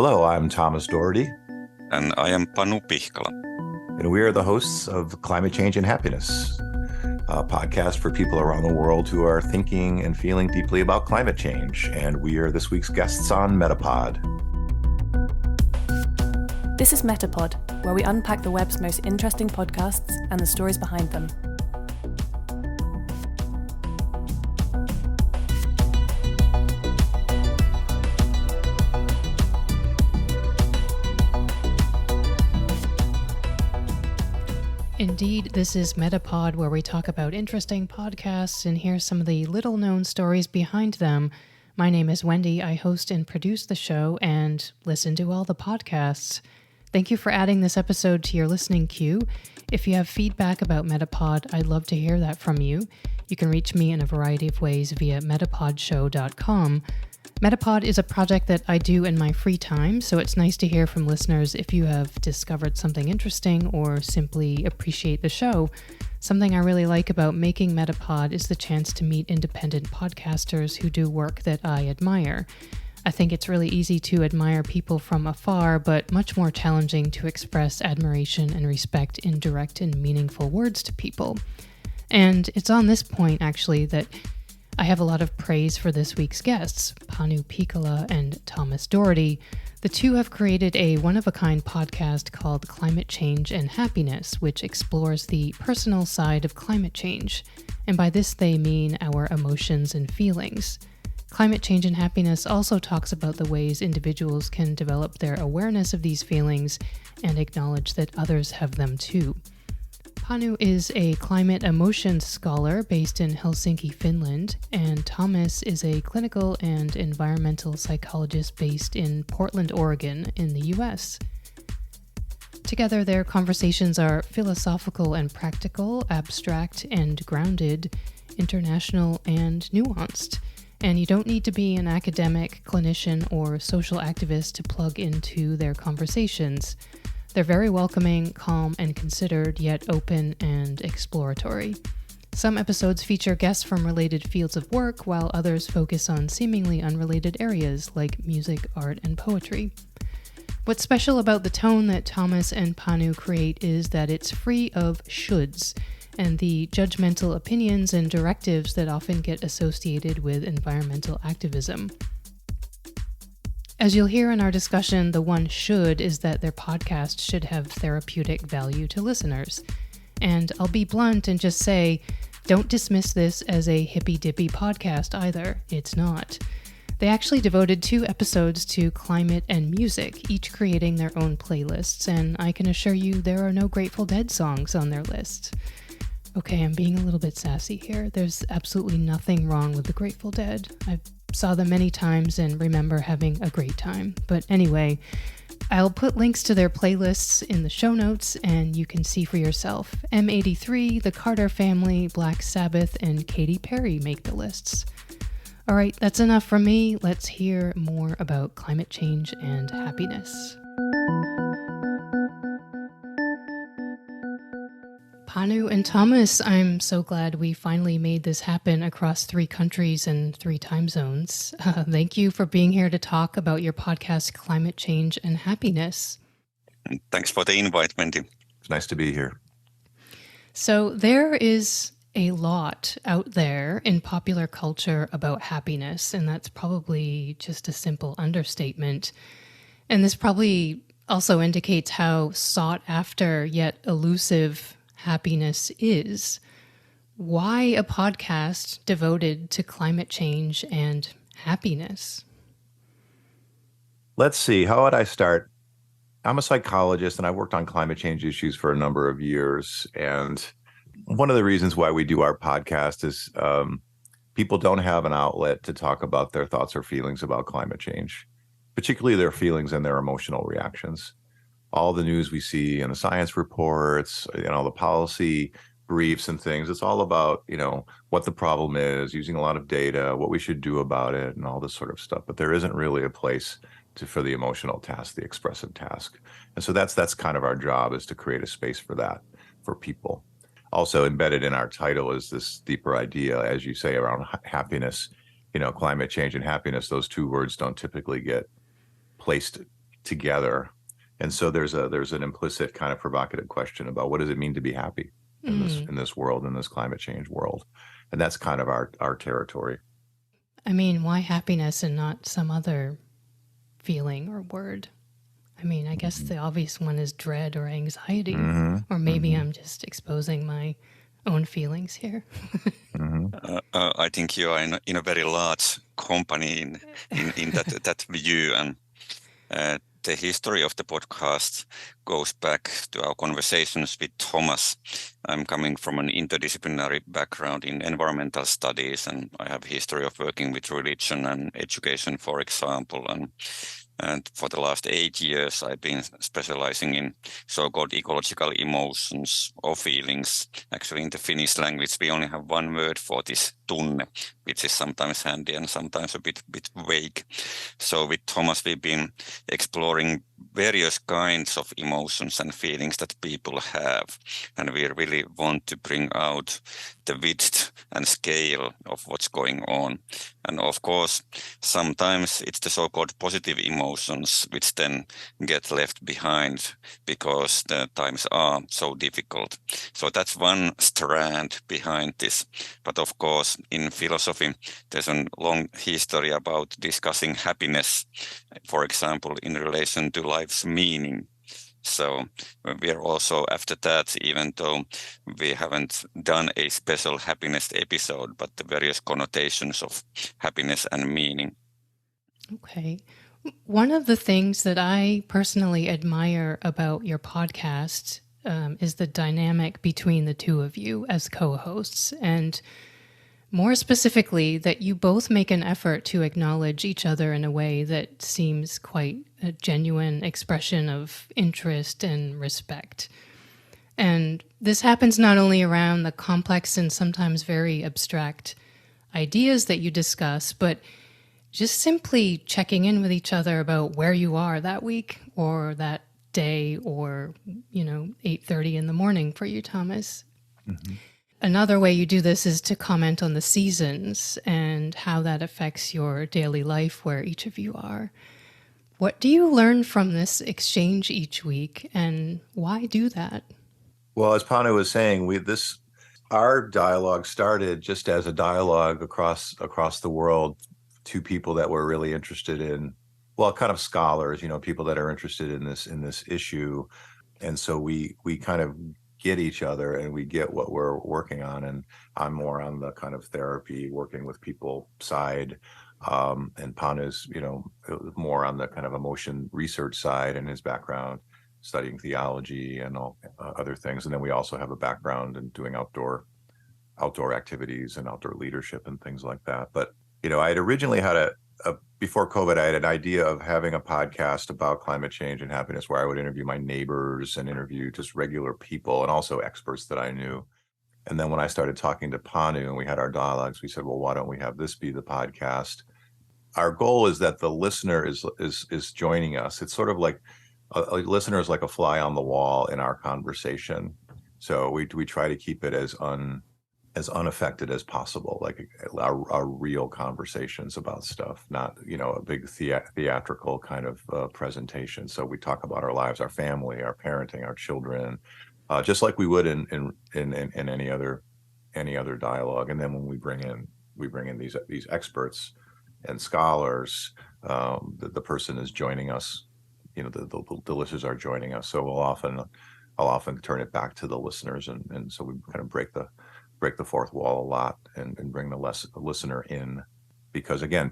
Hello, I'm Thomas Doherty. And I am Panu Pihkala. And we are the hosts of Climate Change and Happiness, a podcast for people around the world who are thinking and feeling deeply about climate change. And we are this week's guests on MetaPod. This is MetaPod, where we unpack the web's most interesting podcasts and the stories behind them. Indeed, this is MetaPod, where we talk about interesting podcasts and hear some of the little-known stories behind them. My name is Wendy. I host and produce the show and listen to all the podcasts. Thank you for adding this episode to your listening queue. If you have feedback about MetaPod, I'd love to hear that from you. You can reach me in a variety of ways via metapodshow.com. MetaPod is a project that I do in my free time, so it's nice to hear from listeners if you have discovered something interesting or simply appreciate the show. Something I really like about making MetaPod is the chance to meet independent podcasters who do work that I admire. I think it's really easy to admire people from afar, but much more challenging to express admiration and respect in direct and meaningful words to people. And it's on this point, actually, that I have a lot of praise for this week's guests, Panu Pihkala and Thomas Doherty. The two have created a one-of-a-kind podcast called Climate Change and Happiness, which explores the personal side of climate change. And by this they mean our emotions and feelings. Climate Change and Happiness also talks about the ways individuals can develop their awareness of these feelings and acknowledge that others have them too. Panu is a climate emotions scholar based in Helsinki, Finland, and Thomas is a clinical and environmental psychologist based in Portland, Oregon, in the US. Together, their conversations are philosophical and practical, abstract and grounded, international and nuanced. And you don't need to be an academic, clinician, or social activist to plug into their conversations. They're very welcoming, calm, and considered, yet open and exploratory. Some episodes feature guests from related fields of work, while others focus on seemingly unrelated areas like music, art, and poetry. What's special about the tone that Thomas and Panu create is that it's free of shoulds and the judgmental opinions and directives that often get associated with environmental activism. As you'll hear in our discussion, the one should is that their podcast should have therapeutic value to listeners. And I'll be blunt and just say, don't dismiss this as a hippy-dippy podcast either. It's not. They actually devoted 2 episodes to climate and music, each creating their own playlists, and I can assure you there are no Grateful Dead songs on their list. Okay, I'm being a little bit sassy here. There's absolutely nothing wrong with the Grateful Dead. I saw them many times and remember having a great time. But anyway, I'll put links to their playlists in the show notes and you can see for yourself. M83, The Carter Family, Black Sabbath, and Katy Perry make the lists. All right, that's enough from me. Let's hear more about climate change and happiness. Panu and Thomas, I'm so glad we finally made this happen across 3 countries and 3 time zones. Thank you for being here to talk about your podcast, Climate Change and Happiness. Thanks for the invite, Wendy. It's nice to be here. So there is a lot out there in popular culture about happiness, and that's probably just a simple understatement. And this probably also indicates how sought after yet elusive happiness is. Why a podcast devoted to climate change and happiness? Let's see. How would I start? I'm a psychologist and I worked on climate change issues for a number of years. And one of the reasons why we do our podcast is people don't have an outlet to talk about their thoughts or feelings about climate change, particularly their feelings and their emotional reactions. All the news we see and the science reports, the policy briefs and things, it's all about, what the problem is, using a lot of data, what we should do about it, and all this sort of stuff. But there isn't really a place for the emotional task, the expressive task. And so that's kind of our job, is to create a space for that, for people. Also embedded in our title is this deeper idea, as you say, around happiness. Climate change and happiness, those 2 words don't typically get placed together. And so there's an implicit kind of provocative question about what does it mean to be happy in this world, in this climate change world. And that's kind of our territory. I mean, why happiness and not some other feeling or word? I mean, I guess the obvious one is dread or anxiety, or maybe I'm just exposing my own feelings here. I think you are in a very large company in that view, and the history of the podcast goes back to our conversations with Thomas. I'm coming from an interdisciplinary background in environmental studies, and I have a history of working with religion and education, for example. And for the last 8 years, I've been specializing in so-called ecological emotions or feelings. Actually, in the Finnish language, we only have one word for this, tunne, which is sometimes handy and sometimes a bit vague. So with Thomas, we've been exploring various kinds of emotions and feelings that people have. And we really want to bring out the width and scale of what's going on. And of course, sometimes it's the so-called positive emotions which then get left behind because the times are so difficult. So that's one strand behind this. But of course, in philosophy, there's a long history about discussing happiness, for example, in relation to life's meaning. So we are also after that, even though we haven't done a special happiness episode, but the various connotations of happiness and meaning. Okay. One of the things that I personally admire about your podcast is the dynamic between the two of you as co-hosts, and more specifically, that you both make an effort to acknowledge each other in a way that seems quite a genuine expression of interest and respect. And this happens not only around the complex and sometimes very abstract ideas that you discuss, but just simply checking in with each other about where you are that week or that day, or, 8:30 in the morning for you, Thomas. Mm-hmm. Another way you do this is to comment on the seasons and how that affects your daily life where each of you are. What do you learn from this exchange each week, and why do that? Well, as Panu was saying, our dialogue started just as a dialogue across the world, to people that were really interested in, well, kind of scholars, people that are interested in this issue. And so we kind of get each other and we get what we're working on. And I'm more on the kind of therapy, working with people side. And Panu's, more on the kind of emotion research side, and his background studying theology and all other things. And then we also have a background in doing outdoor activities and outdoor leadership and things like that. But, I had originally had before COVID, I had an idea of having a podcast about climate change and happiness where I would interview my neighbors and interview just regular people and also experts that I knew. And then when I started talking to Panu and we had our dialogues, we said, well, why don't we have this be the podcast? Our goal is that the listener is joining us. It's sort of like a listener is like a fly on the wall in our conversation. So we try to keep it as unaffected as possible, like our real conversations about stuff, not a big theatrical kind of presentation. So we talk about our lives, our family, our parenting, our children, just like we would in any other dialogue. And then when we bring in these experts and scholars, the person is joining us. The listeners are joining us. So I'll often turn it back to the listeners, and so we kind of break the fourth wall a lot and bring the listener in, because again,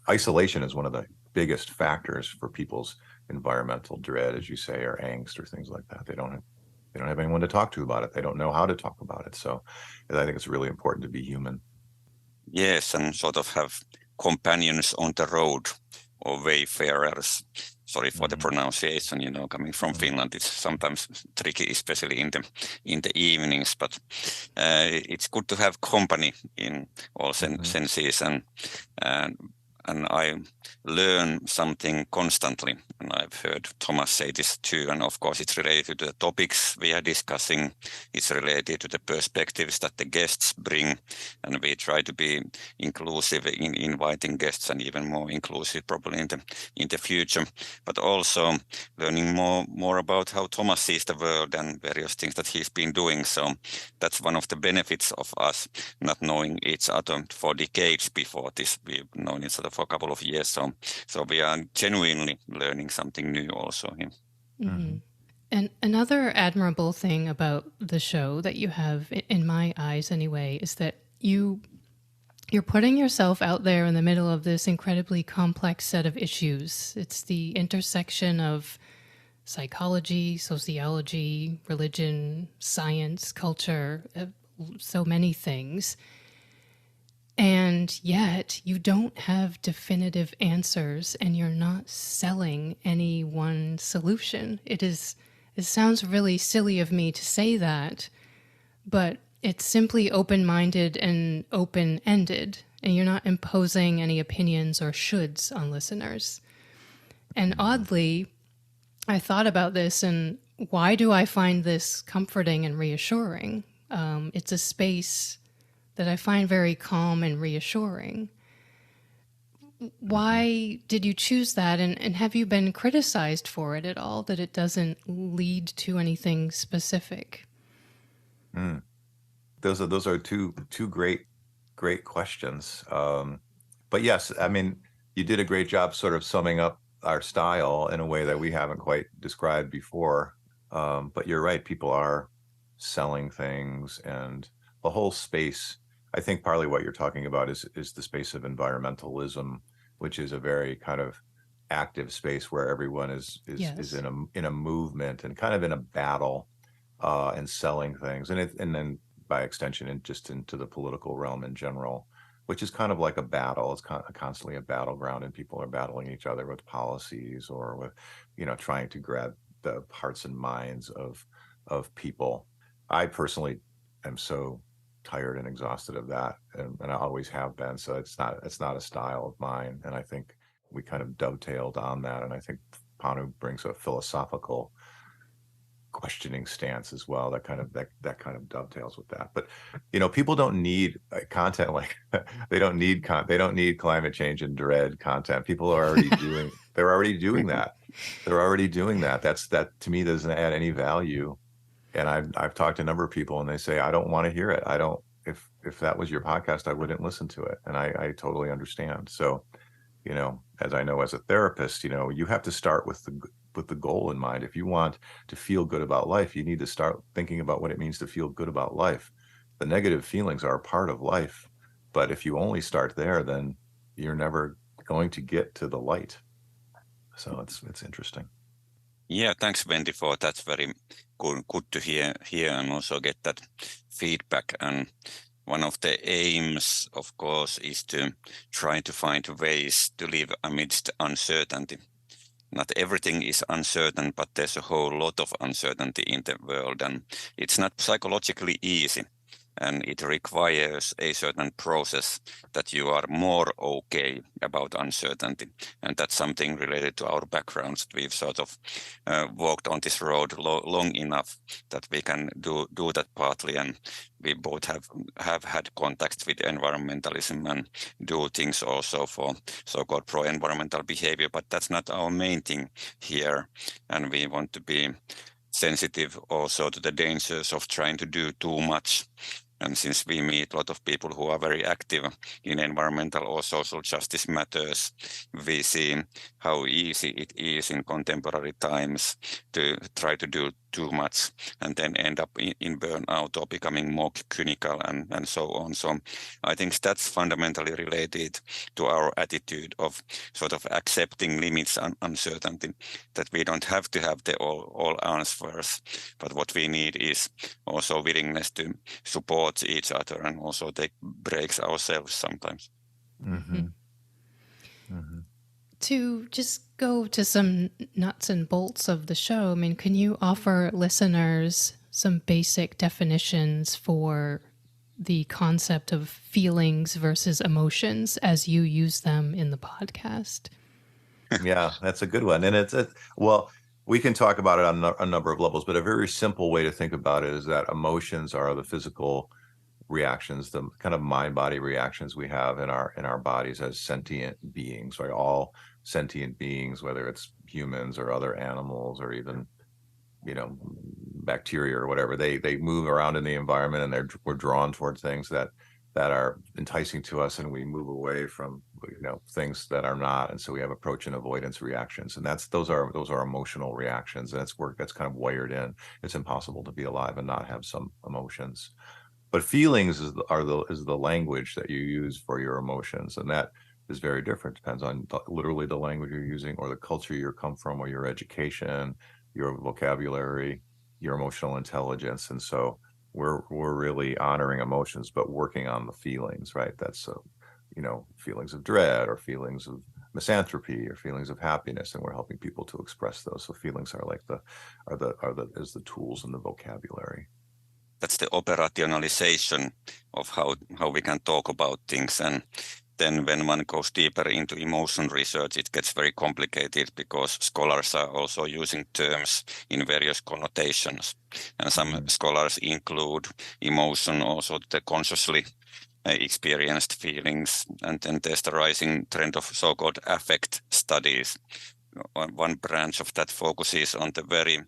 isolation is one of the biggest factors for people's environmental dread, as you say, or angst or things like that. They don't have anyone to talk to about it. They don't know how to talk about it. So I think it's really important to be human. Yes, and sort of have companions on the road or wayfarers. Sorry for the pronunciation, coming from Finland, it's sometimes tricky, especially in the evenings, but it's good to have company in all senses. And and I learn something constantly. And I've heard Thomas say this too. And of course, it's related to the topics we are discussing. It's related to the perspectives that the guests bring. And we try to be inclusive in inviting guests, and even more inclusive probably in the future. But also learning more about how Thomas sees the world and various things that he's been doing. So that's one of the benefits of us not knowing each other for decades before this. We've known each other for a couple of years. So we are genuinely learning something new also here. Mm-hmm. And another admirable thing about the show that you have, in my eyes anyway, is that you're putting yourself out there in the middle of this incredibly complex set of issues. It's the intersection of psychology, sociology, religion, science, culture, so many things. And yet you don't have definitive answers, and you're not selling any one solution. It sounds really silly of me to say that, but it's simply open-minded and open-ended, and you're not imposing any opinions or shoulds on listeners. And oddly, I thought about this, and why do I find this comforting and reassuring? It's a space that I find very calm and reassuring. Why did you choose that? And have you been criticized for it at all, that it doesn't lead to anything specific? Those are two great questions. But yes, I mean, you did a great job sort of summing up our style in a way that we haven't quite described before. But you're right, people are selling things, and the whole space. I think partly what you're talking about is the space of environmentalism, which is a very kind of active space where everyone is in a movement and kind of in a battle, and selling things, and then by extension just into the political realm in general, which is kind of like a battle. It's constantly a battleground, and people are battling each other with policies or with, trying to grab the hearts and minds of people. I personally am so tired and exhausted of that, and I always have been. So it's not a style of mine, and I think we kind of dovetailed on that. And I think Panu brings a philosophical questioning stance as well that kind of dovetails with that. But people don't need content like they don't need climate change and dread content. People are already doing they're already doing that. That to me doesn't add any value. And I've talked to a number of people, and they say, I don't want to hear it. I don't, if that was your podcast, I wouldn't listen to it. And I totally understand. So, as I know as a therapist, you have to start with the goal in mind. If you want to feel good about life, you need to start thinking about what it means to feel good about life. The negative feelings are a part of life, but if you only start there, then you're never going to get to the light. So it's interesting. Yeah, thanks, Wendy, for that. Very good to hear and also get that feedback. And one of the aims, of course, is to try to find ways to live amidst uncertainty. Not everything is uncertain, but there's a whole lot of uncertainty in the world, and it's not psychologically easy. And it requires a certain process that you are more okay about uncertainty. And that's something related to our backgrounds. We've sort of walked on this road long enough that we can do that partly. And we both have had contacts with environmentalism and do things also for so-called pro-environmental behavior. But that's not our main thing here. And we want to be sensitive also to the dangers of trying to do too much. And since we meet a lot of people who are very active in environmental or social justice matters, we see how easy it is in contemporary times to try to do too much and then end up in burnout or becoming more cynical and so on. So I think that's fundamentally related to our attitude of sort of accepting limits and uncertainty, that we don't have to have the all answers, but what we need is also willingness to support each other and also take breaks ourselves sometimes. Mm-hmm. Mm-hmm. To just go to some nuts and bolts of the show, I mean, can you offer listeners some basic definitions for the concept of feelings versus emotions as you use them in the podcast? Yeah, that's a good one. And well, we can talk about it on a number of levels, but a very simple way to think about it is that emotions are the physical reactions, the kind of mind-body reactions we have in our bodies as sentient beings, right? All sentient beings, whether it's humans or other animals or even, bacteria or whatever, they move around in the environment, and we're drawn towards things that are enticing to us, and we move away from things that are not. And so we have approach and avoidance reactions, and those are emotional reactions, and that's kind of wired in. It's impossible to be alive and not have some emotions. But feelings is the language that you use for your emotions, and that is very different. Depends on literally the language you're using, or the culture you come from, or your education, your vocabulary, your emotional intelligence. And so we're really honoring emotions, but working on the feelings, right? That's feelings of dread, or feelings of misanthropy, or feelings of happiness, and we're helping people to express those. So feelings are like the tools in the vocabulary. That's the operationalization of how we can talk about things. And then when one goes deeper into emotion research, it gets very complicated, because scholars are also using terms in various connotations. And some scholars include emotion also the consciously experienced feelings. And then there's the rising trend of so-called affect studies. One branch of that focuses on the very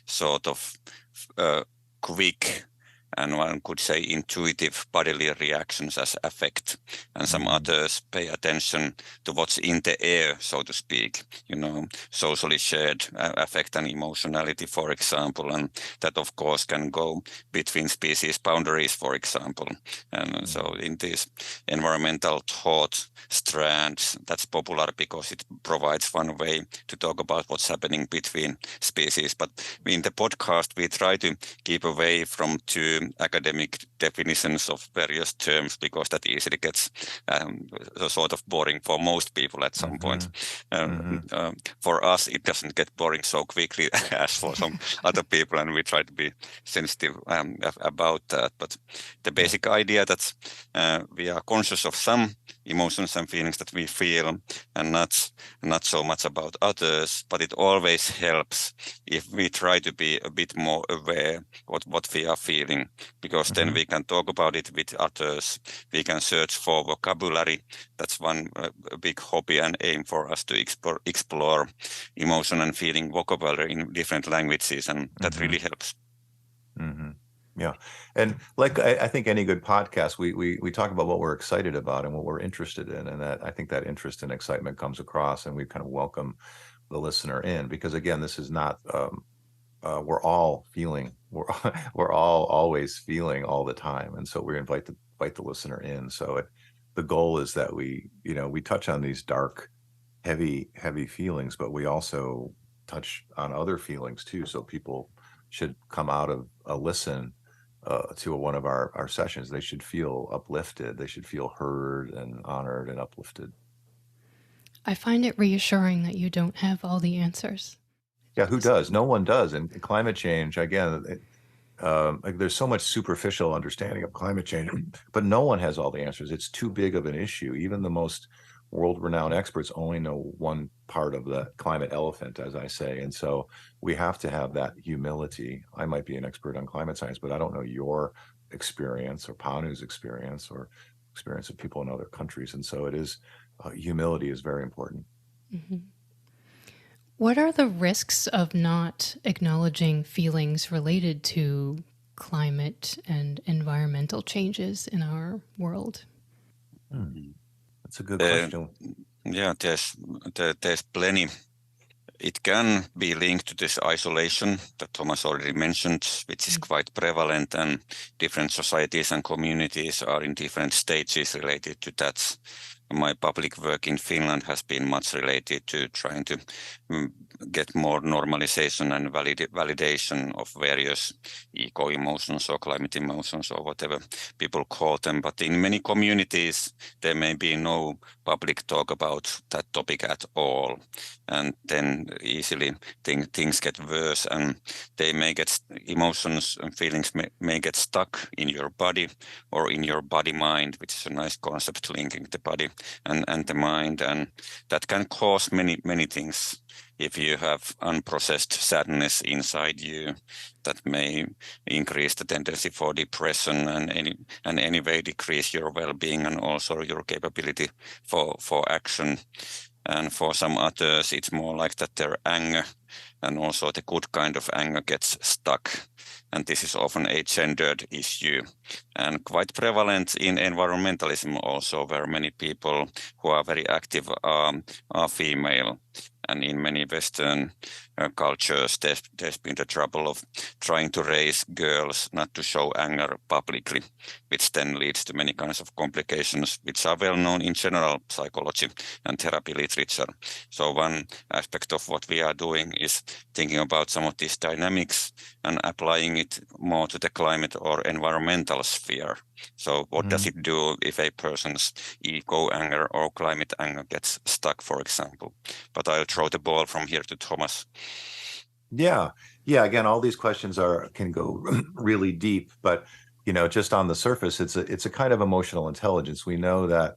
sort of quick, and one could say intuitive bodily reactions as affect. And some others pay attention to what's in the air, so to speak, socially shared affect and emotionality, for example. And that, of course, can go between species boundaries, for example. And so in these environmental thought strands, that's popular because it provides one way to talk about what's happening between species. But in the podcast, we try to keep away from too academic definitions of various terms, because that easily gets sort of boring for most people at some point. For us, it doesn't get boring so quickly as for some other people, and we try to be sensitive about that. But the basic idea that we are conscious of some emotions and feelings that we feel, and not so much about others, but it always helps if we try to be a bit more aware what we are feeling, because then we can talk about it with others. We can search for vocabulary. That's one big hobby and aim for us, to explore emotion and feeling vocabulary in different languages, and that really helps. Yeah. And like I think any good podcast, we talk about what we're excited about and what we're interested in. And that I think that interest and excitement comes across, and we kind of welcome the listener in, because again, this is not we're all feeling, we're all always feeling all the time. And so we invite the listener in. So the goal is that we touch on these dark, heavy feelings, but we also touch on other feelings too. So people should come out of a listen to one of our sessions. They should feel uplifted. They should feel heard and honored and uplifted. I find it reassuring that you don't have all the answers. Yeah, who does? No one does. And climate change, again, there's so much superficial understanding of climate change, but no one has all the answers. It's too big of an issue. Even the most world-renowned experts only know one part of the climate elephant, as I say. And so we have to have that humility. I might be an expert on climate science, but I don't know your experience or Panu's experience or experience of people in other countries. And so it is, humility is very important. What are the risks of not acknowledging feelings related to climate and environmental changes in our world? That's a good question. Yeah, there's plenty. It can be linked to this isolation that Thomas already mentioned, which is quite prevalent, and different societies and communities are in different stages related to that. my public work in Finland has been much related to trying to get more normalization and validation of various eco-emotions or climate emotions or whatever people call them. But in many communities, there may be no public talk about that topic at all. And then easily things get worse, and they may get emotions and feelings may get stuck in your body or in your body-mind, which is a nice concept linking the body and the mind. And that can cause many things. If you have unprocessed sadness inside you, that may increase the tendency for depression and anyway decrease your well-being and also your capability for action. And for some others, it's more like that their anger and also the good kind of anger gets stuck. And this is often a gendered issue and quite prevalent in environmentalism also, where many people who are very active are female. And in many Western cultures, there's been the trouble of trying to raise girls not to show anger publicly, which then leads to many kinds of complications, which are well known in general psychology and therapy literature. So one aspect of what we are doing is thinking about some of these dynamics and applying it more to the climate or environmental sphere. So what does it do if a person's ego anger or climate anger gets stuck, for example? But I'll throw the ball from here to Thomas. Yeah. Again, all these questions can go really deep, but just on the surface, it's a kind of emotional intelligence. We know that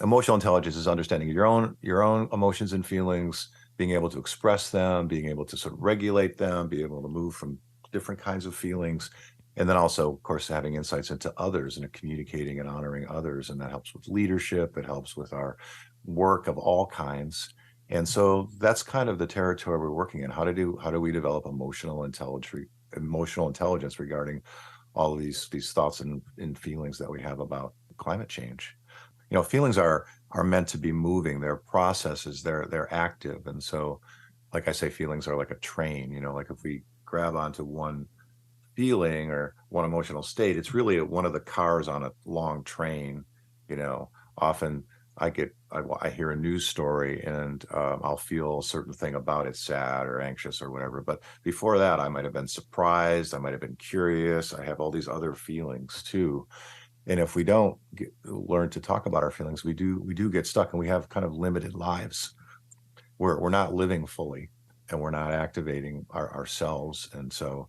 emotional intelligence is understanding your own emotions and feelings, being able to express them, being able to sort of regulate them, be able to move from different kinds of feelings. And then also, of course, having insights into others and communicating and honoring others. And that helps with leadership. It helps with our work of all kinds. And so that's kind of the territory we're working in. How do we develop emotional intelligence regarding all of these thoughts and feelings that we have about climate change? Feelings are meant to be moving. They're processes. They're active. And so, like I say, feelings are like a train. Like if we grab onto one feeling or one emotional state, it's really one of the cars on a long train. Often I hear a news story and I'll feel a certain thing about it, sad or anxious or whatever. But before that, I might have been surprised. I might have been curious. I have all these other feelings too. And if we don't learn to talk about our feelings, we do get stuck, and we have kind of limited lives. We're not living fully, and we're not activating ourselves. And so,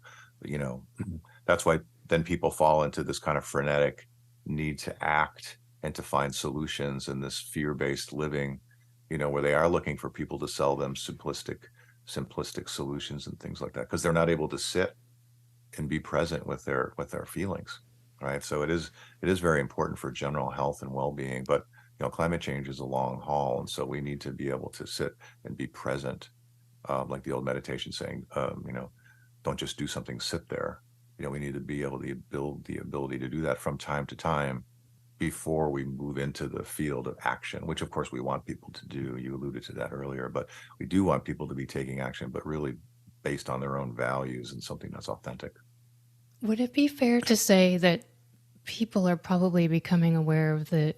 that's why then people fall into this kind of frenetic need to act and to find solutions in this fear-based living, where they are looking for people to sell them simplistic solutions and things like that, because they're not able to sit and be present with their feelings, right? So it is very important for general health and well-being, but climate change is a long haul, and so we need to be able to sit and be present, like the old meditation saying, don't just do something, sit there. We need to be able to build the ability to do that from time to time before we move into the field of action, which of course we want people to do. You alluded to that earlier, but we do want people to be taking action, but really based on their own values and something that's authentic. Would it be fair to say that people are probably becoming aware of the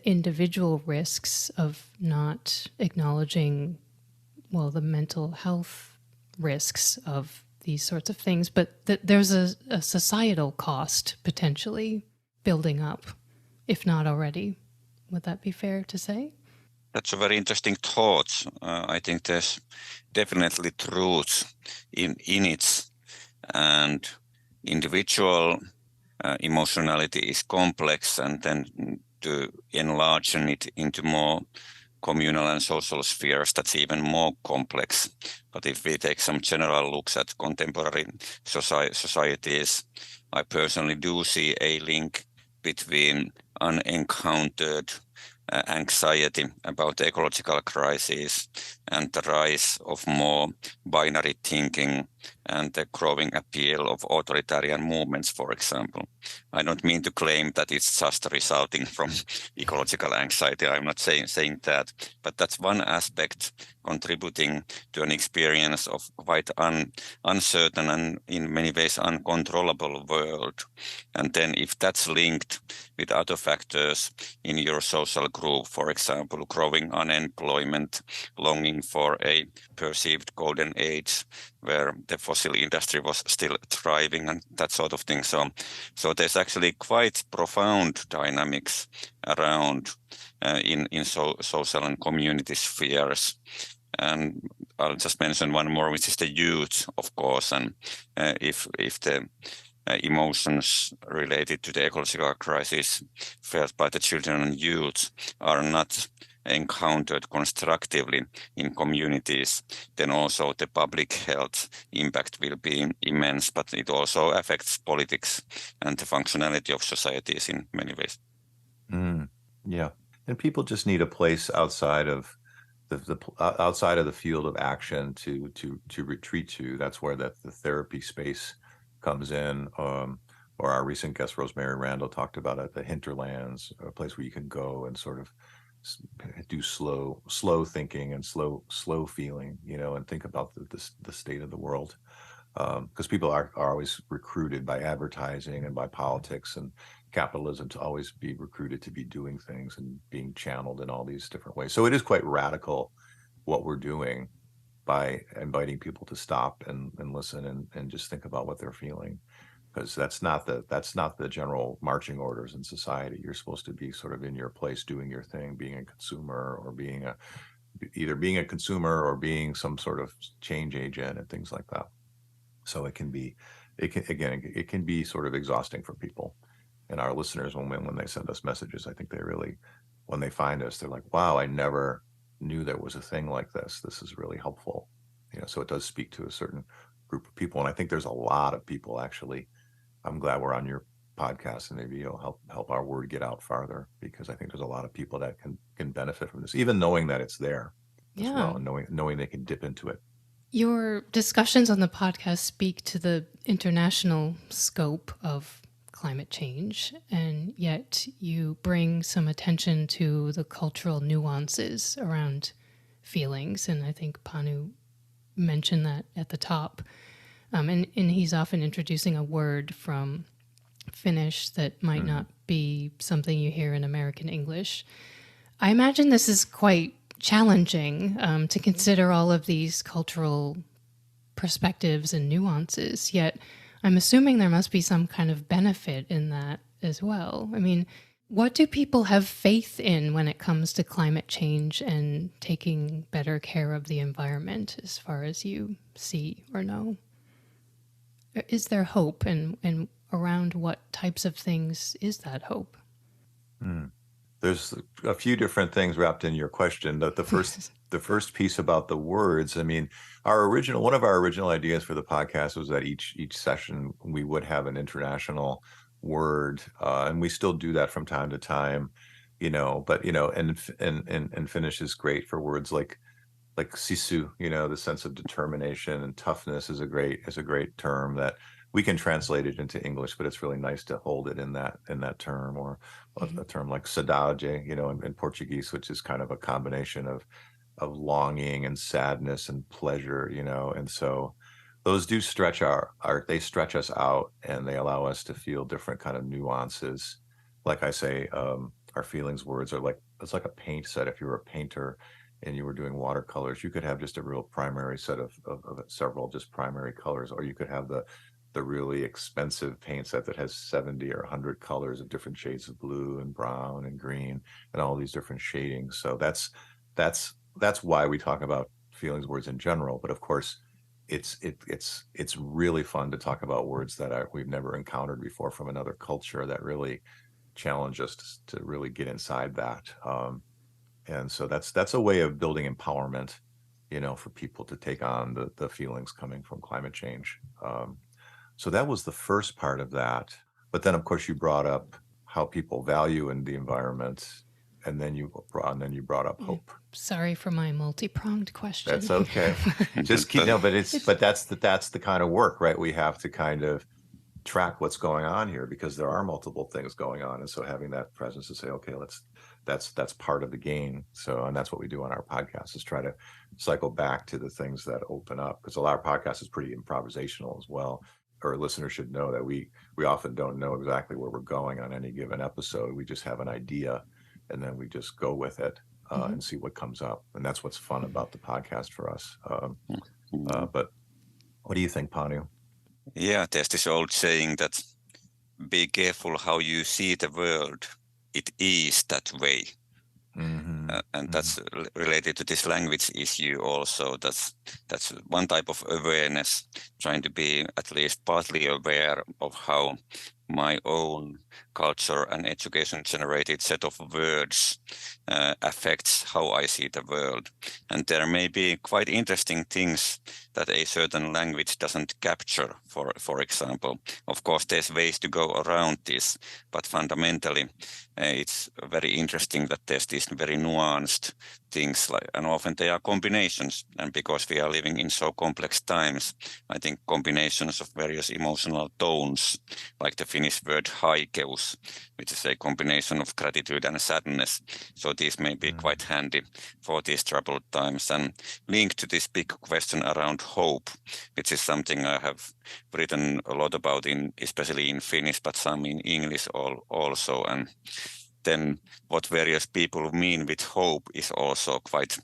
individual risks of not acknowledging, the mental health risks of these sorts of things, but that there's a societal cost potentially building up, if not already? Would that be fair to say? That's a very interesting thought. I think there's definitely truth in it, and individual emotionality is complex, and then to enlarge it into more communal and social spheres, that's even more complex. But if we take some general looks at contemporary societies, I personally do see a link between unencountered anxiety about the ecological crisis and the rise of more binary thinking and the growing appeal of authoritarian movements, for example. I don't mean to claim that it's just resulting from ecological anxiety. I'm not saying that, but that's one aspect contributing to an experience of quite uncertain and in many ways uncontrollable world. And then if that's linked with other factors in your social group, for example, growing unemployment, longing for a perceived golden age where the fossil industry was still thriving and that sort of thing. So there's actually quite profound dynamics around in social and community spheres. And I'll just mention one more, which is the youth, of course. And if the emotions related to the ecological crisis felt by the children and youth are not encountered constructively in communities, then also the public health impact will be immense, but it also affects politics and the functionality of societies in many ways. Yeah, and people just need a place outside of outside of the field of action to retreat to. That's where the therapy space comes in. Or our recent guest Rosemary Randall talked about it, the hinterlands, a place where you can go and sort of do slow thinking and slow feeling, and think about the state of the world, because people are always recruited by advertising and by politics and capitalism to always be recruited to be doing things and being channeled in all these different ways. So it is quite radical what we're doing by inviting people to stop and listen and just think about what they're feeling, because that's not the general marching orders in society. You're supposed to be sort of in your place doing your thing, being a consumer or either being a consumer or being some sort of change agent and things like that. So it can be sort of exhausting for people. And our listeners, when they send us messages, I think they really, when they find us, they're like, wow, I never knew there was a thing like this. This is really helpful. So it does speak to a certain group of people. And I think there's a lot of people, actually. I'm glad we're on your podcast, and maybe you'll help our word get out farther, because I think there's a lot of people that can benefit from this, even knowing that it's there as well, and knowing they can dip into it. Your discussions on the podcast speak to the international scope of climate change, and yet you bring some attention to the cultural nuances around feelings. And I think Panu mentioned that at the top. And he's often introducing a word from Finnish that might not be something you hear in American English. I imagine this is quite challenging to consider all of these cultural perspectives and nuances, yet I'm assuming there must be some kind of benefit in that as well. I mean, what do people have faith in when it comes to climate change and taking better care of the environment, as far as you see or know? Is there hope, and around what types of things is that hope? There's a few different things wrapped in your question. The first piece about the words, I mean, one of our original ideas for the podcast was that each session we would have an international word, and we still do that from time to time, but and Finnish is great for words like sisu, the sense of determination, and toughness is a great term that we can translate it into English, but it's really nice to hold it in that term, or a term like saudade, in Portuguese, which is kind of a combination of longing and sadness and pleasure, and so those do stretch they stretch us out, and they allow us to feel different kind of nuances. Like I say, our feelings words are it's like a paint set. If you were a painter and you were doing watercolors, you could have just a real primary set of several just primary colors, or you could have the really expensive paint set that has 70 or 100 colors of different shades of blue and brown and green and all these different shadings. So that's why we talk about feelings words in general. But of course, it's really fun to talk about words that we've never encountered before from another culture that really challenge us to really get inside that. And so that's a way of building empowerment, for people to take on the feelings coming from climate change. So that was the first part of that. But then, of course, you brought up how people value in the environment. and then you brought up hope. Sorry for my multi-pronged question. That's okay. Just keep but that's the kind of work, right? We have to kind of track what's going on here because there are multiple things going on, and so having that presence to say, okay, that's part of the game. So, and that's what we do on our podcast, is try to cycle back to the things that open up, because a lot of podcasts is pretty improvisational as well. Our listeners should know that we often don't know exactly where we're going on any given episode. We just have an idea, and then we just go with it and see what comes up, and that's what's fun about the podcast for us. But what do you think, Panu? Yeah, there's this old saying that be careful how you see the world. It is that way. And that's related to this language issue also. That's one type of awareness, trying to be at least partly aware of how my own culture and education generated set of words affects how I see the world. And there may be quite interesting things that a certain language doesn't capture, for example. Of course, there's ways to go around this, but fundamentally, it's very interesting that there's these very nuanced things, and often they are combinations. And because we are living in so complex times, I think combinations of various emotional tones, like the Finnish word haikeus, which is a combination of gratitude and sadness. So these may be quite handy for these troubled times, and linked to this big question around hope, which is something I have written a lot about, especially in Finnish, but some in English also. And then what various people mean with hope is also quite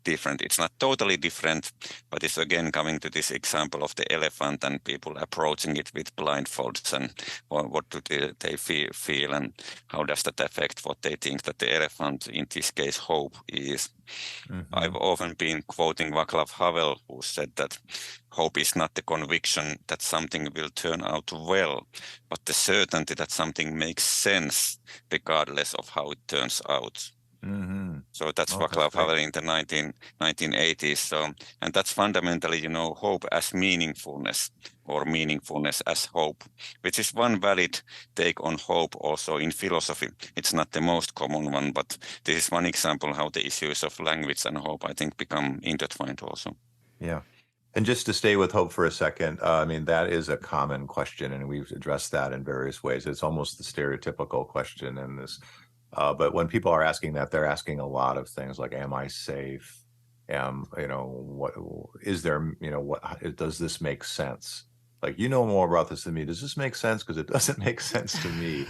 different. It's not totally different, but it's again coming to this example of the elephant and people approaching it with blindfolds, and what do they feel, and how does that affect what they think that the elephant, in this case hope, is. I've often been quoting Václav Havel, who said that hope is not the conviction that something will turn out well, but the certainty that something makes sense regardless of how it turns out. So that's Václav Havel in the 1980s. So, and that's fundamentally, hope as meaningfulness, or meaningfulness as hope, which is one valid take on hope also in philosophy. It's not the most common one, but this is one example how the issues of language and hope, I think, become intertwined also. Yeah. And just to stay with hope for a second, I mean, that is a common question, and we've addressed that in various ways. It's almost the stereotypical question in this. But when people are asking that, they're asking a lot of things like, am I safe? What is there, does this make sense? Like, more about this than me. Does this make sense? Because it doesn't make sense to me.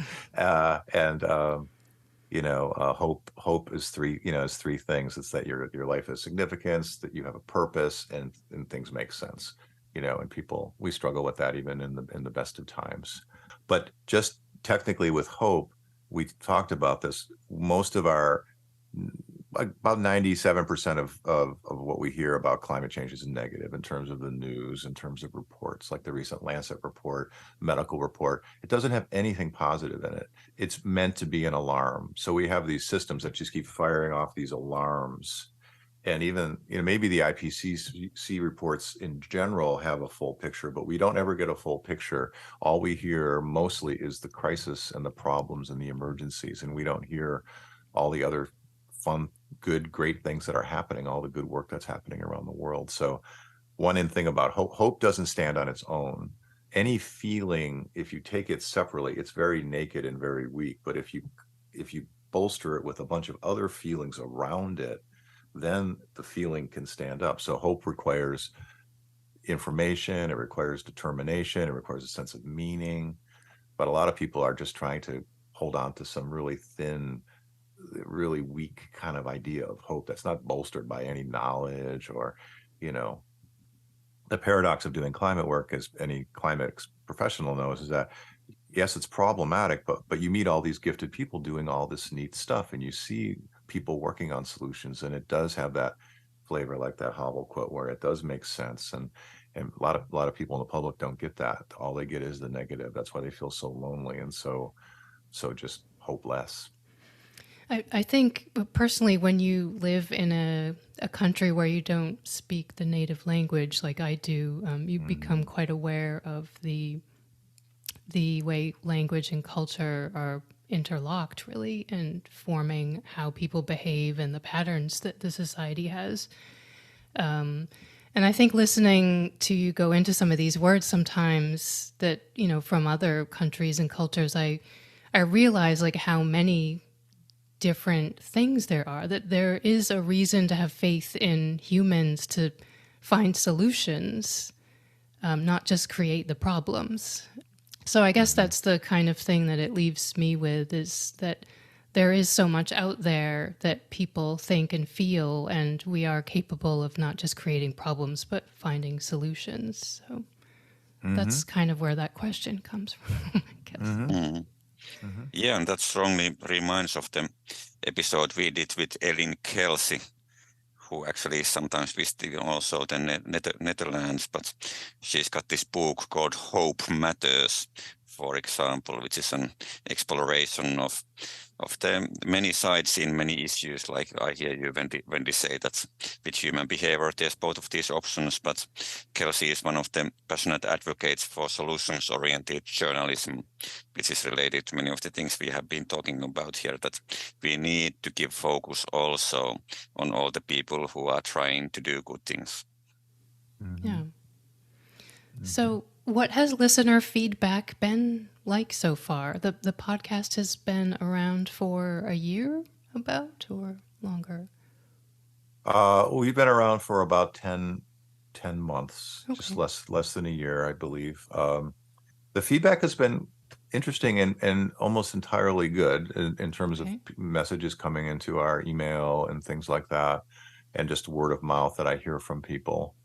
Hope is three things. It's that your life has significance, that you have a purpose, and things make sense. And we struggle with that even in the best of times. But just technically with hope, we talked about this. Most of about 97% of what we hear about climate change is negative in terms of the news, in terms of reports, like the recent Lancet report, medical report. It doesn't have anything positive in it. It's meant to be an alarm. So we have these systems that just keep firing off these alarms. And even, maybe the IPCC reports in general have a full picture, but we don't ever get a full picture. All we hear mostly is the crisis and the problems and the emergencies. And we don't hear all the other fun, good, great things that are happening, all the good work that's happening around the world. So one thing about hope doesn't stand on its own. Any feeling, if you take it separately, it's very naked and very weak. But if you bolster it with a bunch of other feelings around it, then the feeling can stand up. So hope requires information, it requires determination, it requires a sense of meaning. But a lot of people are just trying to hold on to some really thin, really weak kind of idea of hope that's not bolstered by any knowledge or, the paradox of doing climate work, as any climate professional knows, is that yes, it's problematic, but you meet all these gifted people doing all this neat stuff, and you see people working on solutions, and it does have that flavor, like that Havel quote, where it does make sense. And a lot of people in the public don't get that. All they get is the negative. That's why they feel so lonely and so just hopeless. I think personally, when you live in a country where you don't speak the native language like I do, you become quite aware of the way language and culture are interlocked, really, and forming how people behave and the patterns that the society has. And I think listening to you go into some of these words sometimes that, from other countries and cultures, I realize like how many different things there are, that there is a reason to have faith in humans to find solutions, not just create the problems. So I guess that's the kind of thing that it leaves me with, is that there is so much out there that people think and feel, and we are capable of not just creating problems, but finding solutions. So that's kind of where that question comes from, I guess. Yeah, and that strongly reminds of the episode we did with Elin Kelsey, who actually is sometimes visiting also the Netherlands, but she's got this book called Hope Matters, for example, which is an exploration of the many sides in many issues. Like I hear you when they say that with human behavior, there's both of these options, but Kelsey is one of the passionate advocates for solutions-oriented journalism, which is related to many of the things we have been talking about here, that we need to give focus also on all the people who are trying to do good things. Yeah. So what has listener feedback been like so far? The podcast has been around for a year, about, or longer? We've been around for about 10 months, Okay. just less than a year, I believe. The feedback has been interesting and almost entirely good in terms of messages coming into our email and things like that, and just word of mouth that I hear from people.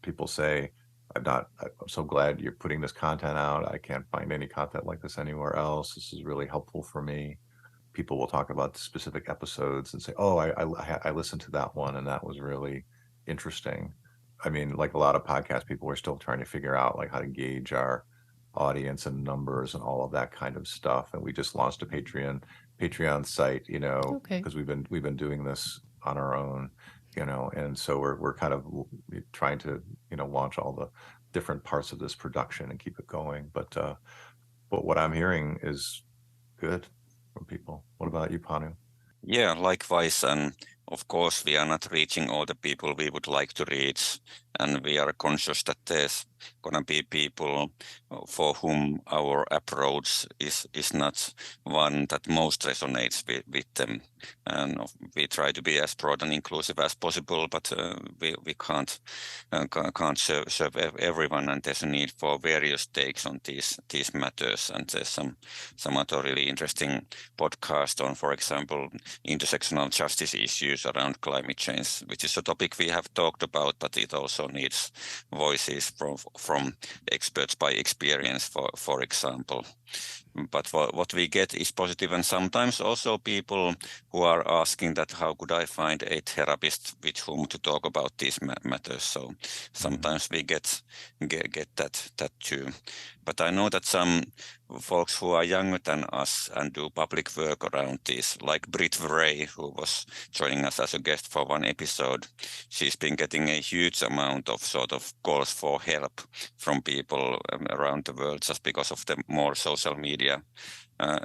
People say, I'm so glad you're putting this content out. I can't find any content like this anywhere else. This is really helpful for me. People will talk about specific episodes and say, oh, I listened to that one and that was really interesting. I mean, like a lot of podcast people are still trying to figure out like how to gauge our audience and numbers and all of that kind of stuff. And we just launched a Patreon site, because we've been doing this on our own, and so we're kind of trying to, launch all the different parts of this production and keep it going. But what I'm hearing is good from people. What about you, Panu? Yeah, likewise. And of course, we are not reaching all the people we would like to reach. And we are conscious that there's going to be people for whom our approach is not one that most resonates with them. And we try to be as broad and inclusive as possible, but we can't serve everyone. And there's a need for various takes on these matters. And there's some other really interesting podcast on, for example, intersectional justice issues around climate change, which is a topic we have talked about, but it also needs voices from experts by experience, for example. But what we get is positive, and sometimes also people who are asking that how could I find a therapist with whom to talk about these matters. So sometimes we get that too. But I know that some folks who are younger than us and do public work around this, like Britt Vray, who was joining us as a guest for one episode, she's been getting a huge amount of sort of calls for help from people around the world just because of the more social media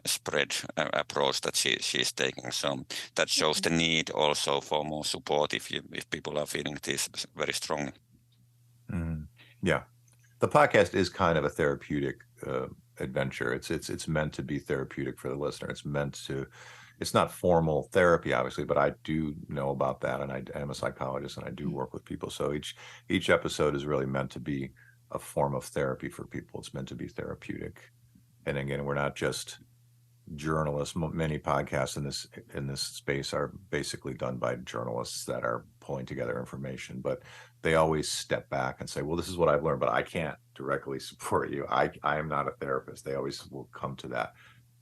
spread approach that she's taking. So that shows the need also for more support if people are feeling this very strongly. Yeah, the podcast is kind of a therapeutic adventure. It's meant to be therapeutic for the listener. It's not formal therapy, obviously, but I do know about that, and I am a psychologist, and I do work with people. So each episode is really meant to be a form of therapy for people. It's meant to be therapeutic. And again, we're not just journalists. Many podcasts in this space are basically done by journalists that are pulling together information, but they always step back and say, well, this is what I've learned, but I can't directly support you. I am not a therapist. They always will come to that,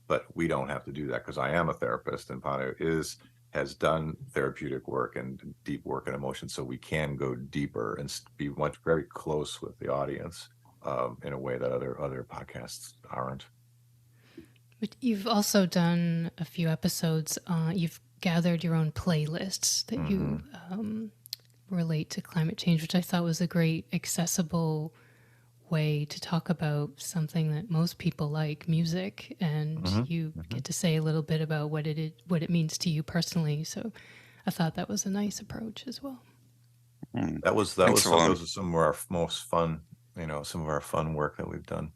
but we don't have to do that because I am a therapist, and Panu has done therapeutic work and deep work in emotion, so we can go deeper and be very close with the audience in a way that other podcasts aren't. But you've also done a few episodes. You've gathered your own playlists that you relate to climate change, which I thought was a great accessible way to talk about something that most people like, music, and you get to say a little bit about what it means to you personally. So I thought that was a nice approach as well. Those are some of our most fun, some of our fun work that we've done.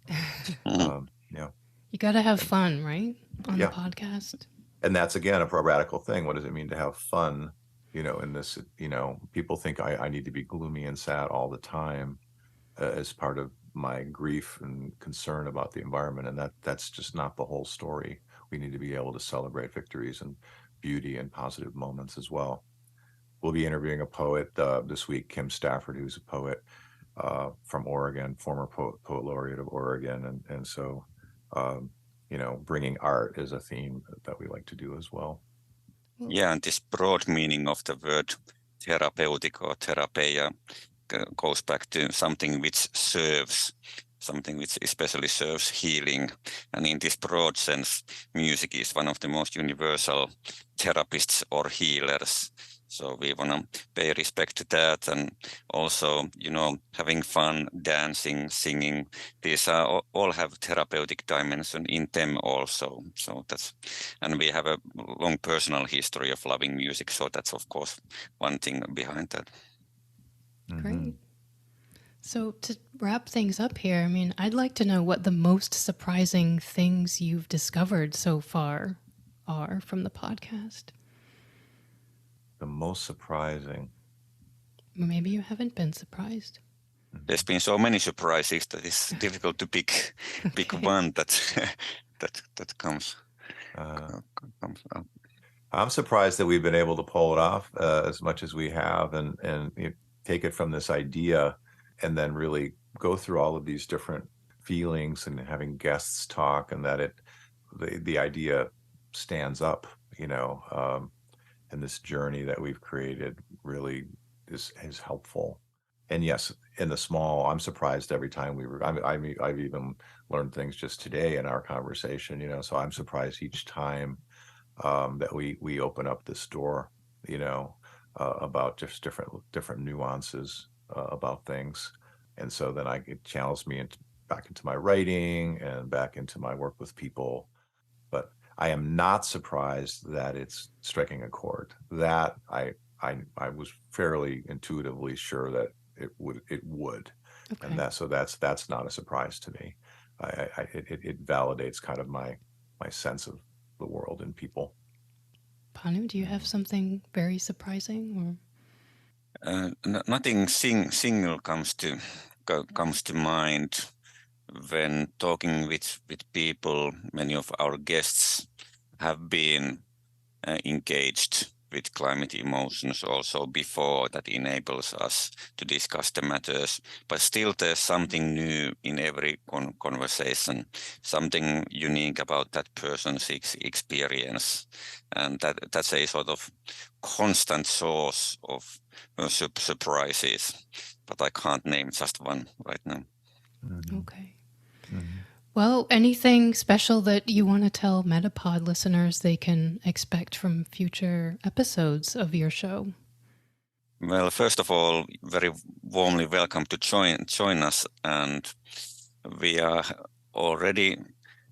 You got to have fun, right? On the podcast. And that's, again, a radical thing. What does it mean to have fun? In this, people think I need to be gloomy and sad all the time as part of my grief and concern about the environment. And that's just not the whole story. We need to be able to celebrate victories and beauty and positive moments as well. We'll be interviewing a poet this week, Kim Stafford, who's a poet from Oregon, former poet laureate of Oregon. And so, bringing art is a theme that we like to do as well. Yeah, and this broad meaning of the word therapeutic or therapia goes back to something which especially serves healing. And in this broad sense, music is one of the most universal therapists or healers. So we want to pay respect to that, and also, having fun, dancing, singing. These all have therapeutic dimension in them also. So and we have a long personal history of loving music. So that's, of course, one thing behind that. Great. So to wrap things up here, I'd like to know what the most surprising things you've discovered so far are from the podcast. The most surprising. Maybe you haven't been surprised. There's been so many surprises that it's difficult to pick one that comes out. I'm surprised that we've been able to pull it off as much as we have, and take it from this idea and then really go through all of these different feelings and having guests talk, and that the idea stands up, and this journey that we've created really is helpful. And yes, in the small, I'm surprised every time I've even learned things just today in our conversation, so I'm surprised each time that we open up this door, about just different nuances about things. And so then it channels me back into my writing and back into my work with people. But I am not surprised that it's striking a chord. That I was fairly intuitively sure that it would. Okay. And that's not a surprise to me. It validates kind of my sense of the world and people. Panu, do you have something very surprising? Or nothing single comes to mind. When talking with people, many of our guests have been engaged with climate emotions also before. That enables us to discuss the matters. But still, there's something new in every conversation, something unique about that person's experience. And that's a sort of constant source of surprises. But I can't name just one right now. Okay. Well, anything special that you want to tell MetaPod listeners they can expect from future episodes of your show? Well, first of all, very warmly welcome to join us, and we are already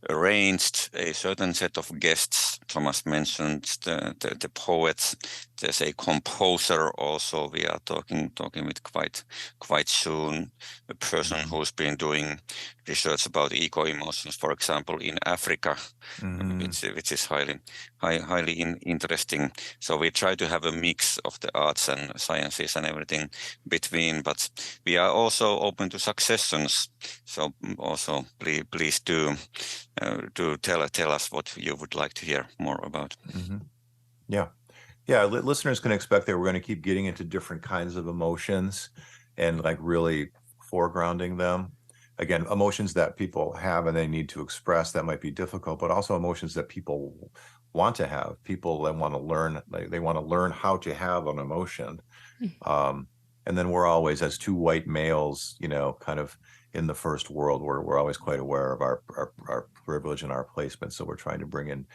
arranged a certain set of guests. Thomas mentioned the poets. There's a composer also we are talking with quite soon. A person who's been doing research about eco-emotions, for example, in Africa, which is highly interesting. So we try to have a mix of the arts and sciences and everything between, but we are also open to suggestions. So also please do tell us what you would like to hear more about. Yeah, listeners can expect that we're going to keep getting into different kinds of emotions and really foregrounding them. Again, emotions that people have and they need to express that might be difficult, but also emotions that people want to have. People that want to learn, they want to learn how to have an emotion. And then we're always, as two white males, kind of in the first world, we're always quite aware of our privilege and our placement. So we're trying to bring in,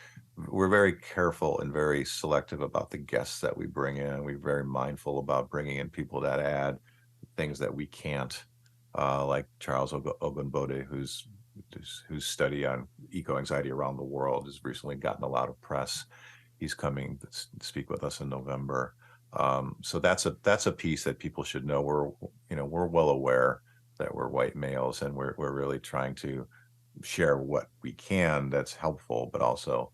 we're very careful and very selective about the guests that we bring in. We're very mindful about bringing in people that add things that we can't like Charles Ogunbode, whose study on eco-anxiety around the world has recently gotten a lot of press. He's coming to speak with us in November. So that's a piece that people should know. We're well aware that we're white males, and we're really trying to share what we can that's helpful, but also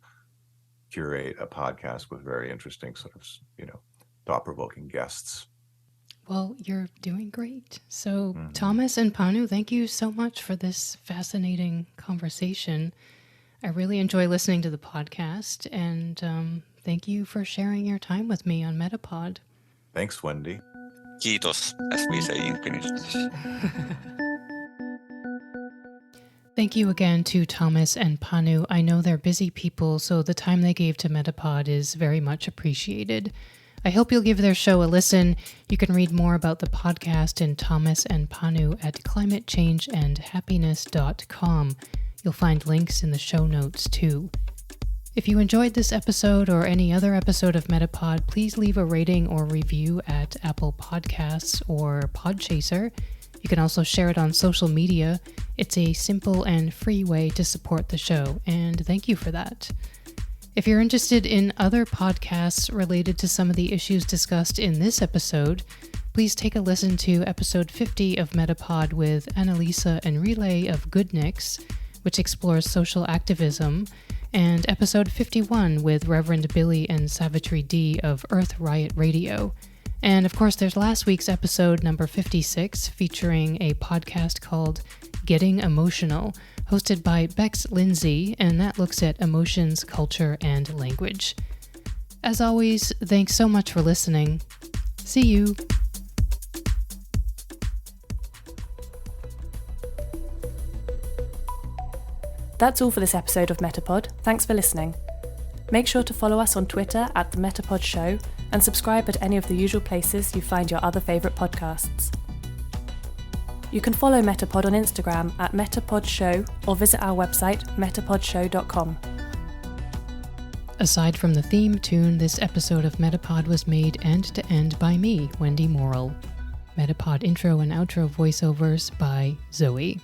curate a podcast with very interesting sort of, thought-provoking guests. Well, you're doing great. So, Thomas and Panu, thank you so much for this fascinating conversation. I really enjoy listening to the podcast, and thank you for sharing your time with me on MetaPod. Thanks, Wendy. Kiitos, as we say in Finnish. Thank you again to Thomas and Panu. I know they're busy people, so the time they gave to MetaPod is very much appreciated. I hope you'll give their show a listen. You can read more about the podcast and Thomas and Panu at climatechangeandhappiness.com. You'll find links in the show notes too. If you enjoyed this episode or any other episode of MetaPod, please leave a rating or review at Apple Podcasts or Podchaser. You can also share it on social media. It's a simple and free way to support the show, and thank you for that. If you're interested in other podcasts related to some of the issues discussed in this episode, please take a listen to episode 50 of MetaPod with Annalisa and Relay of Goodniks, which explores social activism, and episode 51 with Reverend Billy and Savitri D of Earth Riot Radio. And of course, there's last week's episode number 56, featuring a podcast called Getting Emotional, hosted by Bex Lindsay, and that looks at emotions, culture, and language. As always, thanks so much for listening. See you! That's all for this episode of MetaPod. Thanks for listening. Make sure to follow us on Twitter at The MetaPod Show and subscribe at any of the usual places you find your other favourite podcasts. You can follow MetaPod on Instagram at MetaPod Show or visit our website metapodshow.com. Aside from the theme tune, this episode of MetaPod was made end-to-end by me, Wendy Morrill. MetaPod intro and outro voiceovers by Zoe.